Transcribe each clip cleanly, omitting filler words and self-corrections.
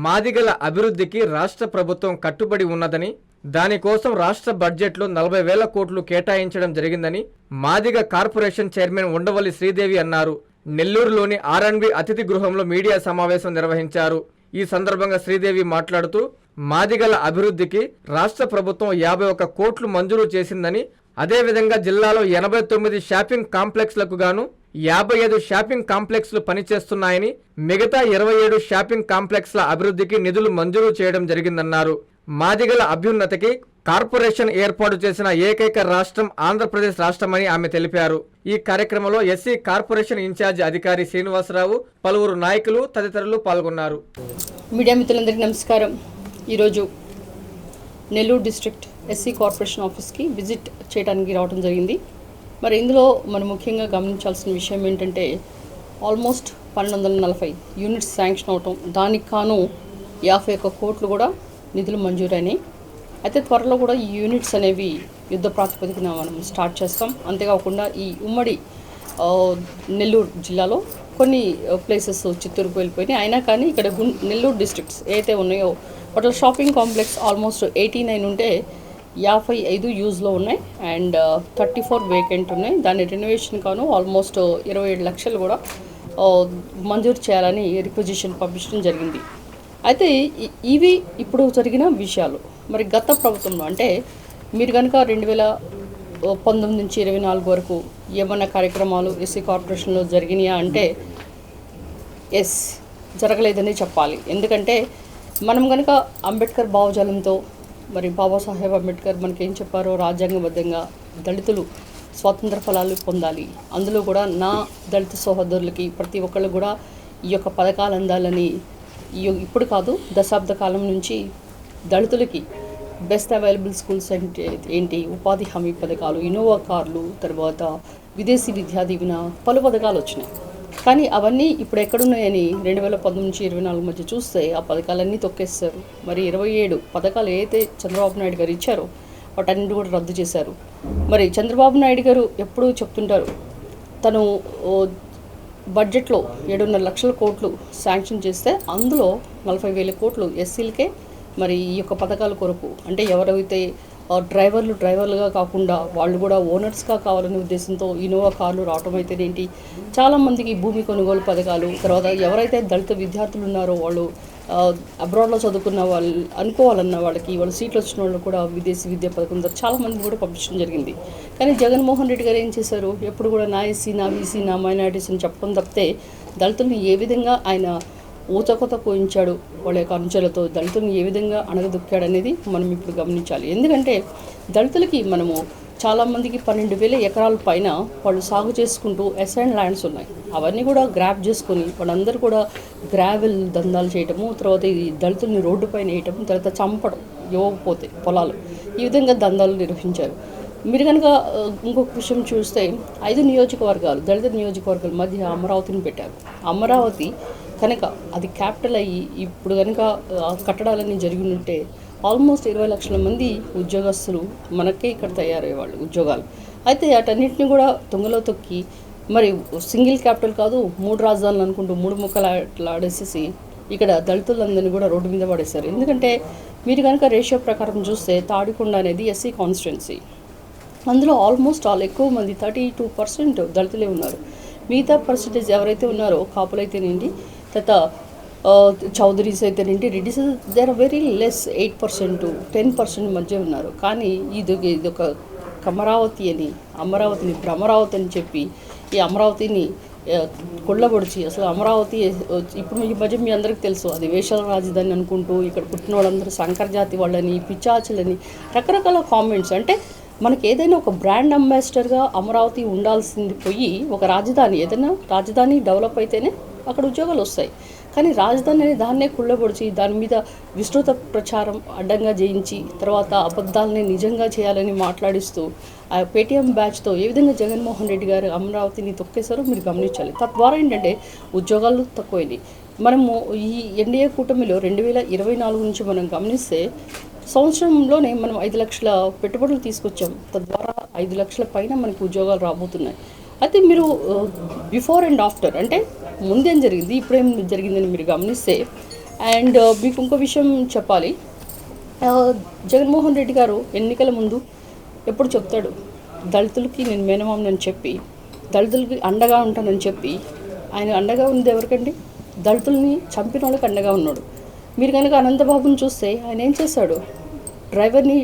మాదిగల అభివృద్ధికి రాష్ట్ర ప్రభుత్వం కట్టుబడి ఉన్నదని, దానికోసం రాష్ట్ర బడ్జెట్లో 40,000 కోట్లు కేటాయించడం జరిగిందని మాదిగ కార్పొరేషన్ చైర్మన్ ఉండవల్లి శ్రీదేవి అన్నారు. నెల్లూరులోని ఆర్ఎన్బి అతిథి గృహంలో మీడియా సమావేశం నిర్వహించారు. ఈ సందర్భంగా శ్రీదేవి మాట్లాడుతూ మాదిగల అభివృద్ధికి రాష్ట్ర ప్రభుత్వం 51 కోట్లు మంజూరు చేసిందని, అదేవిధంగా జిల్లాలో 89 షాపింగ్ కాంప్లెక్స్లకు గాను 55 షాపింగ్ కాంప్లెక్స్లు పనిచేస్తున్నాయని, మిగతా 27 షాపింగ్ కాంప్లెక్స్ల అభివృద్ధికి నిధులు మంజూరు చేయడం జరిగిందన్నారు. మాదిగల అభ్యున్నతికి కార్పొరేషన్ ఏర్పాటు చేసిన ఏకైక రాష్ట్రం ఆంధ్రప్రదేశ్ రాష్ట్రమని ఆమె తెలిపారు. ఈ కార్యక్రమంలో ఎస్సీ కార్పొరేషన్ ఇన్ఛార్జ్ అధికారి శ్రీనివాసరావు, పలువురు నాయకులు తదితరులు పాల్గొన్నారు. మీడియా మిత్రులందరికీ నమస్కారం. ఈరోజు నెల్లూరు డిస్ట్రిక్ట్ ఎస్సీ కార్పొరేషన్ ఆఫీస్కి విజిట్ చేయడానికి రావడం జరిగింది. మరి ఇందులో మనం ముఖ్యంగా గమనించాల్సిన విషయం ఏంటంటే ఆల్మోస్ట్ 1240 యూనిట్స్ శాంక్షన్ అవటం, దానికి కాను 51 కోట్లు కూడా నిధులు మంజూరైనాయి. అయితే త్వరలో కూడా ఈ యూనిట్స్ అనేవి యుద్ధ ప్రాతిపదికన మనం స్టార్ట్ చేస్తాం. అంతేకాకుండా ఈ ఉమ్మడి నెల్లూరు జిల్లాలో కొన్ని ప్లేసెస్ చిత్తూరుకు వెళ్ళిపోయినాయి. అయినా కానీ ఇక్కడ నెల్లూరు డిస్ట్రిక్ట్స్ ఏదైతే ఉన్నాయో వాటిలో షాపింగ్ కాంప్లెక్స్ ఆల్మోస్ట్ 89 ఉంటే 55 యూజ్లో ఉన్నాయి అండ్ 34 వేకెంట్ ఉన్నాయి. దాని రెనోవేషన్ కాను ఆల్మోస్ట్ 27 లక్షలు కూడా మంజూరు చేయాలని రిక్వజిషన్ పంపించడం జరిగింది. అయితే ఇవి ఇప్పుడు జరిగిన విషయాలు. మరి గత ప్రభుత్వంలో అంటే మీరు కనుక 2019 నుంచి 24 వరకు ఏమన్నా కార్యక్రమాలు ఎస్సీ కార్పొరేషన్లో జరిగినాయా అంటే ఎస్, జరగలేదని చెప్పాలి. ఎందుకంటే మనం కనుక అంబేద్కర్ భావజాలంతో, మరి బాబాసాహెబ్ అంబేద్కర్ మనకేం చెప్పారో రాజ్యాంగబద్ధంగా దళితులు స్వాతంత్ర ఫలాలు పొందాలి, అందులో కూడా నా దళిత సహోదరులకి ప్రతి ఒక్కళ్ళు కూడా ఈ యొక్క పథకాలు అందాలని ఇప్పుడు కాదు దశాబ్ద కాలం నుంచి దళితులకి బెస్ట్ అవైలబుల్ స్కూల్స్ అంటే ఏంటి, ఉపాధి హామీ పథకాలు, ఇన్నోవా కార్లు, తర్వాత విదేశీ విద్యా దీవెన, పలు పథకాలు వచ్చినాయి. కానీ అవన్నీ ఇప్పుడు ఎక్కడున్నాయని 2019 నుంచి 24 మధ్య చూస్తే ఆ పథకాలన్నీ తొక్కేస్తారు. మరి 27 పథకాలు ఏదైతే చంద్రబాబు నాయుడు గారు ఇచ్చారో వాటన్నిటి కూడా రద్దు చేశారు. మరి చంద్రబాబు నాయుడు గారు ఎప్పుడూ చెప్తుంటారు తను బడ్జెట్లో 7.5 లక్షల కోట్లు శాంక్షన్ చేస్తే అందులో 40,000 కోట్లు ఎస్సీలకే మరి ఈ యొక్క పథకాల కొరకు, అంటే ఎవరైతే డ్రైవర్లుగా కాకుండా వాళ్ళు కూడా ఓనర్స్గా కావాలనే ఉద్దేశంతో ఇన్నోవా కార్లు రావటం అయితేనేంటి, చాలామందికి భూమి కొనుగోలు పథకాలు, తర్వాత ఎవరైతే దళిత విద్యార్థులు ఉన్నారో వాళ్ళు అబ్రాడ్లో చదువుకున్న వాళ్ళు అనుకోవాలన్న వాళ్ళకి సీట్లు వచ్చిన వాళ్ళు కూడా విదేశీ విద్యా పథకం ద్వారా చాలామంది కూడా పంపించడం జరిగింది. కానీ జగన్మోహన్ రెడ్డి గారు ఏం చేశారు, ఎప్పుడు కూడా నా ఎస్సీ, నా బీసీ, నా మైనారిటీస్ అని చెప్పడం తప్పితే దళితులను ఏ విధంగా ఆయన ఊచకొత కోయించాడు, వాళ్ళ యొక్క అంచెలతో దళితులను ఏ విధంగా అణగదొక్కాడు అనేది మనం ఇప్పుడు గమనించాలి. ఎందుకంటే దళితులకి మనము చాలామందికి 12,000 ఎకరాల పైన వాళ్ళు సాగు చేసుకుంటూ అసైన్ ల్యాండ్స్ ఉన్నాయి. అవన్నీ కూడా గ్రాప్ చేసుకొని వాళ్ళందరూ కూడా గ్రావెల్ దందాలు చేయటము, తర్వాత ఈ దళితుల్ని రోడ్డు పైన వేయటము, తర్వాత చంపడం ఇవ్వకపోతే పొలాలు, ఈ విధంగా దందాలు నిర్వహించారు. మీరు కనుక ఇంకొక విషయం చూస్తే 5 నియోజకవర్గాలు, దళిత నియోజకవర్గాల మధ్య అమరావతిని పెట్టారు. అమరావతి కనుక అది క్యాపిటల్ అయ్యి ఇప్పుడు కనుక కట్టడాలన్నీ జరిగి ఉంటే ఆల్మోస్ట్ 20 లక్షల మంది ఉద్యోగస్తులు మనకే ఇక్కడ తయారయ్యేవాళ్ళు ఉద్యోగాలు. అయితే వాటన్నిటిని కూడా తొంగలో తొక్కి మరి సింగిల్ క్యాపిటల్ కాదు 3 రాజధానులు అనుకుంటూ 3 ముక్కలు అట్లా ఆడేసేసి ఇక్కడ దళితులందరినీ కూడా రోడ్డు మీద పడేశారు. ఎందుకంటే మీరు కనుక రేషియో ప్రకారం చూస్తే తాడికొండ అనేది ఎస్సీ కాన్స్టిట్యున్సీ, అందులో ఆల్మోస్ట్ ఎక్కువ మంది 32% దళితులే ఉన్నారు. మిగతా పర్సంటేజ్ ఎవరైతే ఉన్నారో కాపులైతేనేంటి, తర్వాత చౌదరీస్ అయితేనేంటి, Reddys they are very less, 8% 10% మధ్య ఉన్నారు. కానీ ఇదొక అమరావతి అని, అమరావతిని భ్రమరావతి అని చెప్పి ఈ అమరావతిని కొల్లబొడిచి అసలు అమరావతి ఇప్పుడు ఈ మధ్య మీ అందరికీ తెలుసు అది వేషాల రాజధాని అనుకుంటూ ఇక్కడ పుట్టిన వాళ్ళందరూ శంకర్ జాతి వాళ్ళని, పిచ్చాచులని, రకరకాల కామెంట్స్. అంటే మనకి ఏదైనా ఒక బ్రాండ్ అంబాసిడర్గా అమరావతి ఉండాల్సింది పోయి ఒక రాజధాని, ఏదైనా రాజధాని డెవలప్ అయితేనే అక్కడ ఉద్యోగాలు వస్తాయి. కానీ రాజధాని అనేది దాన్నే కుళ్ళబొడిచి దాని మీద విస్తృత ప్రచారం అడ్డంగా చేయించి తర్వాత అబద్ధాలని నిజంగా చేయాలని మాట్లాడిస్తూ ఆ పేటీఎం బ్యాచ్తో ఏ విధంగా జగన్మోహన్ రెడ్డి గారు అమరావతిని తొక్కేశారో మీరు గమనించాలి. తద్వారా ఏంటంటే ఉద్యోగాలు తక్కువైంది. మనము ఈ ఎన్డీఏ కూటమిలో 2024 నుంచి మనం గమనిస్తే సంవత్సరంలోనే మనం 5 లక్షల పెట్టుబడులు తీసుకొచ్చాం. తద్వారా 5 లక్షల పైన మనకు ఉద్యోగాలు రాబోతున్నాయి. అయితే మీరు బిఫోర్ అండ్ ఆఫ్టర్ అంటే ముందేం జరిగింది ఇప్పుడేం జరిగిందని మీరు గమనిస్తే అండ్ మీకు ఇంకో విషయం చెప్పాలి. ఆ, జగన్మోహన్ రెడ్డి గారు ఎన్నికల ముందు ఎప్పుడు చెప్తాడు, దళితులకి నేను మేనమామని చెప్పి, దళితులకి అండగా ఉంటానని చెప్పి, ఆయన అండగా ఉంది ఎవరికండి? దళితుల్ని చంపిన వాళ్ళకి అండగా ఉన్నాడు. మీరు కనుక అనంతబాబుని చూస్తే ఆయన ఏం చేశాడు? డ్రైవర్ని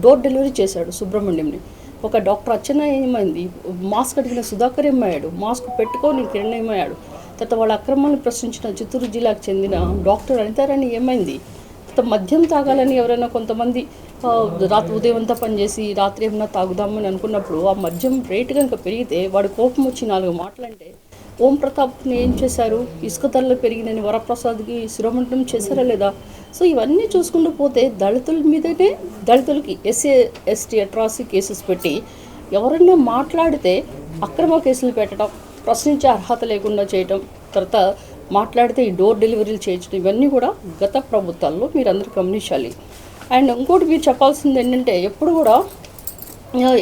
డోర్ డెలివరీ చేశాడు సుబ్రహ్మణ్యంని. ఒక డాక్టర్ అర్చన ఏమైంది? మాస్క్ అడిగిన సుధాకర్ ఏమయ్యాడు? మాస్క్ పెట్టుకొని కిరణ్ ఏమయ్యాడు? తర్వాత వాళ్ళ అక్రమాలను ప్రశ్నించిన చిత్తూరు జిల్లాకు చెందిన డాక్టర్ అనితారాణి ఏమైంది? తర్వాత మద్యం తాగాలని ఎవరైనా కొంతమంది రాత్రి ఉదయం అంతా పనిచేసి రాత్రి ఏమన్నా తాగుదామని అనుకున్నప్పుడు ఆ మద్యం రేటు కనుక పెరిగితే వాడి కోపం వచ్చి 4 మాటలంటే ఓం ప్రతాప్ని ఏం చేశారు? ఇసుక ధరలు పెరిగినని వరప్రసాద్కి శిరోమండనం చేశారా లేదా? సో ఇవన్నీ చూసుకుంటూ పోతే దళితుల మీదనే, దళితులకి SC/ST అట్రాసిటీ కేసెస్ పెట్టి ఎవరన్నా మాట్లాడితే అక్రమ కేసులు పెట్టడం, ప్రశ్నించే అర్హత లేకుండా చేయటం, తర్వాత మాట్లాడితే ఈ డోర్ డెలివరీలు చేయించడం, ఇవన్నీ కూడా గత ప్రభుత్వాల్లో మీరు అందరూ గమనించాలి. అండ్ ఇంకోటి మీరు చెప్పాల్సింది ఏంటంటే, ఎప్పుడు కూడా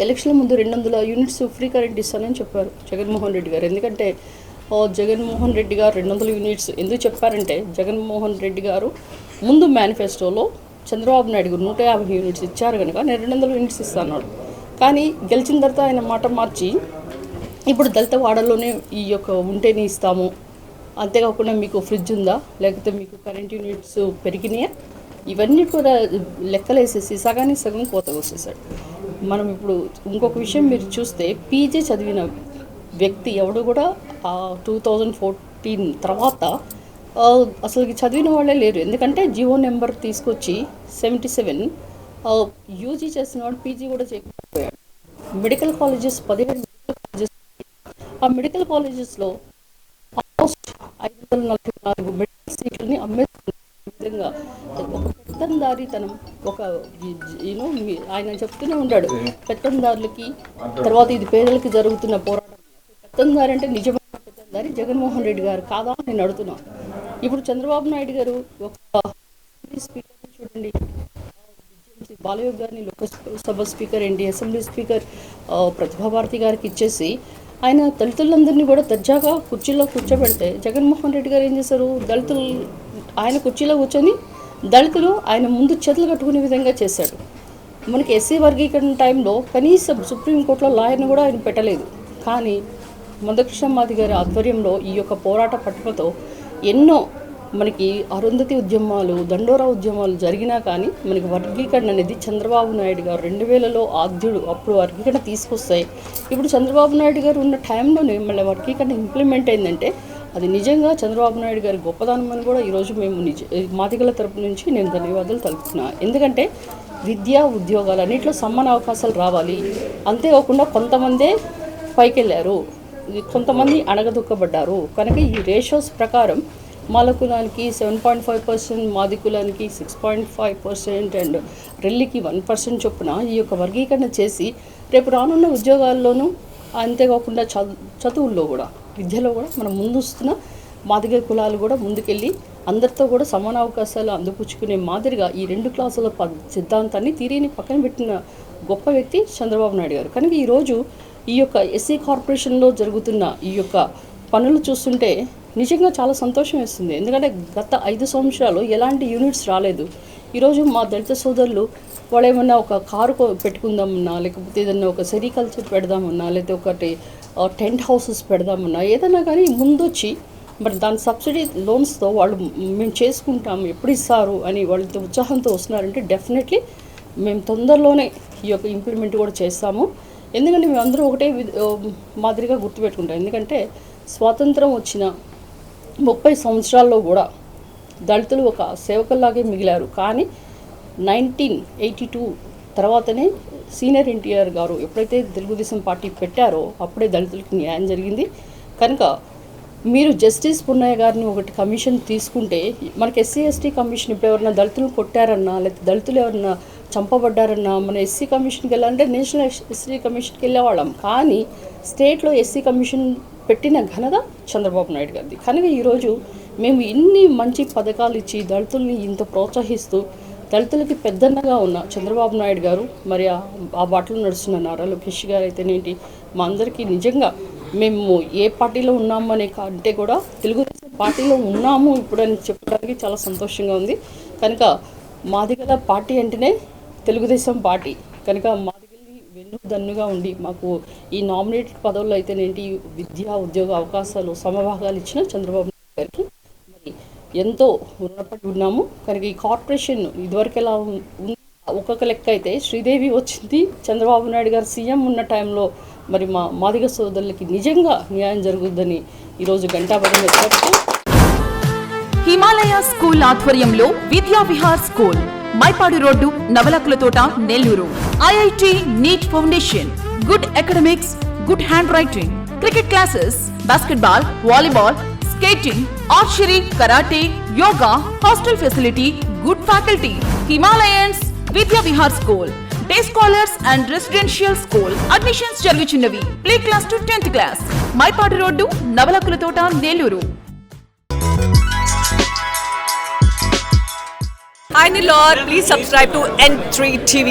ఎలక్షన్ల ముందు 200 యూనిట్స్ ఫ్రీ కరెంట్ ఇస్తానని చెప్పారు జగన్మోహన్ రెడ్డి గారు. ఎందుకంటే జగన్మోహన్ రెడ్డి గారు 200 యూనిట్స్ ఎందుకు చెప్పారంటే, జగన్మోహన్ రెడ్డి గారు ముందు మేనిఫెస్టోలో చంద్రబాబు నాయుడు గారు 150 యూనిట్స్ ఇచ్చారు కనుక నేను 200 యూనిట్స్ ఇస్తాను. కానీ గెలిచిన తర్వాత ఆయన మాట మార్చి ఇప్పుడు దళిత వాడల్లోనే ఈ యొక్క ఉంటేనే ఇస్తాము, అంతేకాకుండా మీకు ఫ్రిడ్జ్ ఉందా, లేకపోతే మీకు కరెంట్ యూనిట్స్ పెరిగినాయా, ఇవన్నీ కూడా లెక్కలేసేసి సగానికి సగం కోత కోసేసాడు. మనం ఇప్పుడు ఇంకొక విషయం మీరు చూస్తే, పీజీ చదివిన వ్యక్తి ఎవడు కూడా 2014 తర్వాత అసలుకి చదివిన వాళ్ళే లేరు. ఎందుకంటే జియో నెంబర్ తీసుకొచ్చి 77 యూజీ చేసిన వాడు పీజీ కూడా చేయకపోయాడు. మెడికల్ కాలేజెస్ 17 మెడికల్ కాలేజెస్, ఆ మెడికల్ కాలేజెస్లో ఆల్మోస్ట్ 544 మెడికల్ సీట్లని అమ్మేస్తున్న విధంగా ఒక పెత్తందారితనం, ఒక ఆయన చెప్తూనే ఉంటాడు పెత్తందారులకి, తర్వాత ఇది పేదలకి జరుగుతున్న పోరాటం. పెత్తందారి అంటే నిజమైన పెత్తందారి జగన్మోహన్ రెడ్డి గారు కాదా అని నేను అడుగుతున్నాను. ఇప్పుడు చంద్రబాబు నాయుడు గారు ఒక స్పీకర్ని చూడండి, బాలయోగ్ గారిని లోక్సభ స్పీకర్ ఏంటి, అసెంబ్లీ స్పీకర్ ప్రతిభాభారతి గారికి ఇచ్చేసి ఆయన దళితులందరినీ కూడా దర్జాగా కుర్చీలో కూర్చోబెడితే, జగన్మోహన్ రెడ్డి గారు ఏం చేశారు? దళితులు ఆయన కుర్చీలో కూర్చొని దళితులు ఆయన ముందు చేతులు కట్టుకునే విధంగా చేశాడు. మనకి ఎస్సీ వర్గీకరణ టైంలో కనీసం సుప్రీంకోర్టులో లాయర్ని కూడా ఆయన పెట్టలేదు. కానీ మందకృష్ణమాది గారి ఆధ్వర్యంలో ఈ యొక్క పోరాట పట్టుకతో ఎన్నో మనకి అరుంధతి ఉద్యమాలు, దండోరా ఉద్యమాలు జరిగినా కానీ మనకి వర్గీకరణ అనేది చంద్రబాబు నాయుడు గారు 2000లో ఆద్యుడు, అప్పుడు వర్గీకరణ తీసుకొస్తాయి. ఇప్పుడు చంద్రబాబు నాయుడు గారు ఉన్న టైంలోనే మళ్ళీ వర్గీకరణ ఇంప్లిమెంట్ అయిందంటే అది నిజంగా చంద్రబాబు నాయుడు గారి గొప్పదనం అని కూడా ఈరోజు మేము మాదిగల తరపు నుంచి నేను ధన్యవాదాలు తెలుపుతున్నాను. ఎందుకంటే విద్యా ఉద్యోగాలు అన్నింటిలో సమాన అవకాశాలు రావాలి, అంతేకాకుండా కొంతమందే పైకి వెళ్ళారు, కొంతమంది అణగదొక్కబడ్డారు. కనుక ఈ రేషియోస్ ప్రకారం మాల కులానికి 7.5%, మాది కులానికి 6.5% అండ్ రెల్లికి 1% చొప్పున ఈ యొక్క వర్గీకరణ చేసి రేపు రానున్న ఉద్యోగాల్లోనూ, అంతేకాకుండా చదువుల్లో కూడా, విద్యలో కూడా మనం ముందుస్తున్న మాదిగ కులాలు కూడా ముందుకెళ్ళి అందరితో కూడా సమాన అవకాశాలు అందిపుచ్చుకునే మాదిరిగా ఈ 2 క్లాసుల సిద్ధాంతాన్ని తీరిని పక్కన పెట్టిన గొప్ప వ్యక్తి చంద్రబాబు నాయుడు గారు. కనుక ఈరోజు ఈ యొక్క ఎస్సీ కార్పొరేషన్లో జరుగుతున్న ఈ యొక్క పనులు చూస్తుంటే నిజంగా చాలా సంతోషం వేస్తుంది. ఎందుకంటే గత 5 సంవత్సరాలు ఎలాంటి యూనిట్స్ రాలేదు. ఈరోజు మా దళిత సోదరులు వాళ్ళు ఏమన్నా ఒక కారు పెట్టుకుందామన్నా, లేకపోతే ఏదన్నా ఒక సెరికల్చర్ పెడదామన్నా, లేకపోతే ఒకటి టెంట్ హౌసెస్ పెడదామన్నా, ఏదన్నా కానీ ముందొచ్చి మరి దాని సబ్సిడీ లోన్స్తో వాళ్ళు మేము చేసుకుంటాము, ఎప్పుడు ఇస్తారు అని వాళ్ళతో ఉత్సాహంతో వస్తున్నారంటే డెఫినెట్లీ మేము తొందరలోనే ఈ యొక్క ఇంప్లిమెంట్ కూడా చేస్తాము. ఎందుకంటే మేము అందరూ ఒకటే మాదిరిగా గుర్తుపెట్టుకుంటాం. ఎందుకంటే స్వాతంత్రం వచ్చిన 30 సంవత్సరాల్లో కూడా దళితులు ఒక సేవకుల్లాగే మిగిలారు. కానీ 1982 తర్వాతనే సీనియర్ ఎన్టీఆర్ గారు ఎప్పుడైతే తెలుగుదేశం పార్టీ పెట్టారో అప్పుడే దళితులకి న్యాయం జరిగింది. కనుక మీరు జస్టిస్ పున్నయ్య గారిని ఒకటి కమిషన్ తీసుకుంటే మనకి SC/ST కమిషన్ ఇప్పుడు ఎవరన్నా దళితులు కొట్టారన్నా, లేకపోతే దళితులు ఎవరన్నా చంపబడ్డారన్నా మన ఎస్సీ కమిషన్కి వెళ్ళాలంటే నేషనల్ ఎస్సీ కమిషన్కి వెళ్ళేవాళ్ళం. కానీ స్టేట్లో ఎస్సీ కమిషన్ పెట్టిన ఘనత చంద్రబాబు నాయుడు గారిది. కనుక ఈరోజు మేము ఇన్ని మంచి పథకాలు ఇచ్చి దళితుల్ని ఇంత ప్రోత్సహిస్తూ దళితులకి పెద్దన్నగా ఉన్న చంద్రబాబు నాయుడు గారు, మరి ఆ బాటలో నడుస్తున్న నారా లోకేష్ గారు అయితేనేంటి, మా అందరికీ నిజంగా మేము ఏ పార్టీలో ఉన్నామనే కంటే కూడా తెలుగుదేశం పార్టీలో ఉన్నాము ఇప్పుడు అని చెప్పడానికి చాలా సంతోషంగా ఉంది. కనుక మాదిగల పార్టీ అంటేనే తెలుగుదేశం పార్టీ. కనుక మాదిగల్ని వెన్నుదన్నుగా ఉండి మాకు ఈ నామినేటెడ్ పదవుల్లో అయితేనేంటి విద్యా ఉద్యోగ అవకాశాలు సమభాగాలు ఇచ్చిన చంద్రబాబు నాయుడు గారికి మరి ఎంతో రుణపడి ఉన్నాము. కనుక ఈ కార్పొరేషన్ ఇదివరకు ఎలా ఉంది ఒక్కొక్క లెక్క అయితే శ్రీదేవి వచ్చింది, చంద్రబాబు నాయుడు గారు సీఎం ఉన్న టైంలో మరి మా మాదిగ సోదరులకి నిజంగా న్యాయం జరుగుతుందని ఈరోజు గంటాబద్ధంగా చెప్తూ హిమాలయ స్కూల్ ఆధ్వర్యంలో Vidya Vihar school Mypadu road Navalakula Thota Nellore. IIT NEET foundation, good academics, good handwriting, cricket classes, basketball, volleyball, skating, archery, karate, yoga, hostel facility, good faculty. Himalayans Vidya Vihar school day scholars and residential school admissions జరుగుచున్నవి. Play class to 10th class, Mypadu road Navalakula Thota Nellore. Hi Nilor, please subscribe to N3 TV.